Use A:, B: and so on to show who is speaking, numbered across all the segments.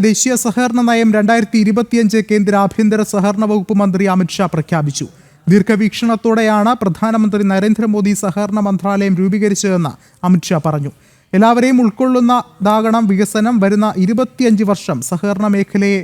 A: ദേശീയ സഹകരണ നയം 2025 കേന്ദ്ര ആഭ്യന്തര സഹകരണ വകുപ്പ് മന്ത്രി അമിത് ഷാ പ്രഖ്യാപിച്ചു. ദീർഘവീക്ഷണത്തോടെയാണ് പ്രധാനമന്ത്രി നരേന്ദ്രമോദി സഹകരണ മന്ത്രാലയം രൂപീകരിച്ചതെന്ന് അമിത് ഷാ പറഞ്ഞു. എല്ലാവരെയും ഉൾക്കൊള്ളുന്നതാകണം വികസനം. വരുന്ന 25 വർഷം സഹകരണ മേഖലയെ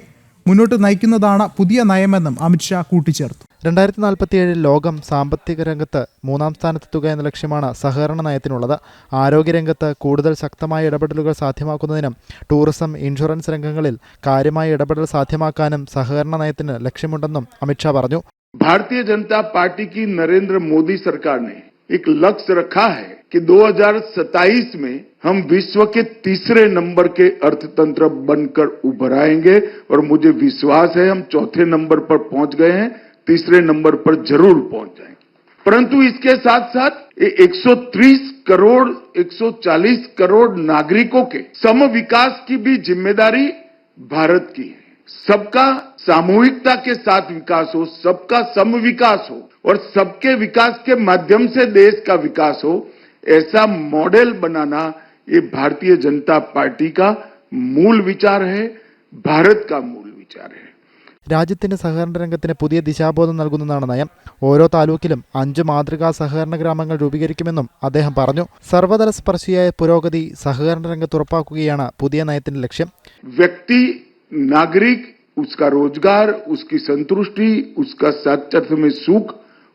A: മുന്നോട്ട് നയിക്കുന്നതാണ് പുതിയ നയമെന്നും അമിത് ഷാ കൂട്ടിച്ചേർത്തു.
B: 2047 ലോകം സാമ്പത്തിക രംഗത്ത് 3-ാം സ്ഥാനത്തെത്തുക എന്ന ലക്ഷ്യമാണ് സഹകരണ നയത്തിനുള്ളത്. ആരോഗ്യരംഗത്ത് കൂടുതൽ ശക്തമായ ഇടപെടലുകൾ സാധ്യമാക്കുന്നതിനും ടൂറിസം, ഇൻഷുറൻസ് രംഗങ്ങളിൽ കാര്യമായ ഇടപെടൽ സാധ്യമാക്കാനും സഹകരണ നയത്തിന് ലക്ഷ്യമുണ്ടെന്നും അമിത് ഷാ പറഞ്ഞു.
C: भारतीय जनता पार्टी की नरेंद्र मोदी सरकार ने एक लक्ष्य रखा है कि 2027 में हम विश्व के तीसरे नंबर के अर्थतंत्र बनकर उभर आएंगे और मुझे विश्वास है हम चौथे नंबर पर पहुंच गए हैं, तीसरे नंबर पर जरूर पहुंच जाएंगे. परंतु इसके साथ साथ 130 करोड़ 140 करोड़ नागरिकों के सम विकास की भी जिम्मेदारी भारत की है. सबका सामूहिकता के साथ विकास हो, सबका सम विकास हो और सबके विकास के माध्यम से देश का विकास हो, ऐसा मॉडल बनाना ये भारतीय जनता पार्टी का मूल विचार है, भारत का मूल विचार है.
B: രാജ്യത്തിന്റെ സഹകരണ രംഗത്തിന് പുതിയ ദിശാബോധം നൽകുന്നതാണ് നയം. ഓരോ താലൂക്കിലും 5 മാതൃകാ സഹകരണ ഗ്രാമങ്ങൾ രൂപീകരിക്കുമെന്നും അദ്ദേഹം പറഞ്ഞു. സർവ്വതല സ്പർശിയായ പുരോഗതി സഹകരണ രംഗത്ത് ഉറപ്പാക്കുകയാണ് പുതിയ നയത്തിന്റെ ലക്ഷ്യം.
C: व्यक्ति, नागरिक, उसका रोजगार, उसकी संतुष्टि, उसका सच्चे अर्थ में सुख,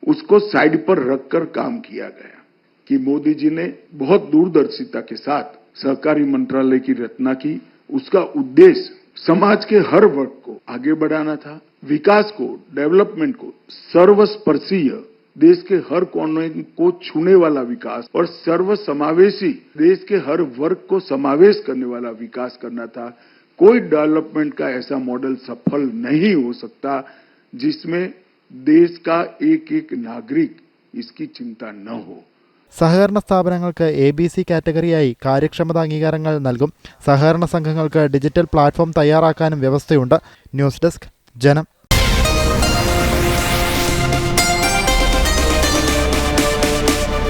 C: उसको साइड पर रखकर काम किया गया कि मोदी जी ने बहुत दूरदर्शिता के साथ सहकारी मंत्रालय की रचना की. उसका उद्देश्य समाज के हर वर्ग को आगे बढ़ाना था, विकास को, डेवलपमेंट को सर्वस्पर्शीय, देश के हर कोने को छूने वाला विकास और सर्व समावेशी, देश के हर वर्ग को समावेश करने वाला विकास करना था. कोई डेवलपमेंट का ऐसा मॉडल सफल नहीं हो सकता जिसमें देश का एक एक नागरिक इसकी चिंता न हो.
B: സഹകരണ സ്ഥാപനങ്ങൾക്ക് ABC കാറ്റഗറിയായി കാര്യക്ഷമതാ അംഗീകാരങ്ങൾ നൽകും. സഹകരണ സംഘങ്ങൾക്ക് ഡിജിറ്റൽ പ്ലാറ്റ്ഫോം തയ്യാറാക്കാനും വ്യവസ്ഥയുണ്ട്. ന്യൂസ് ഡെസ്ക്, ജനം.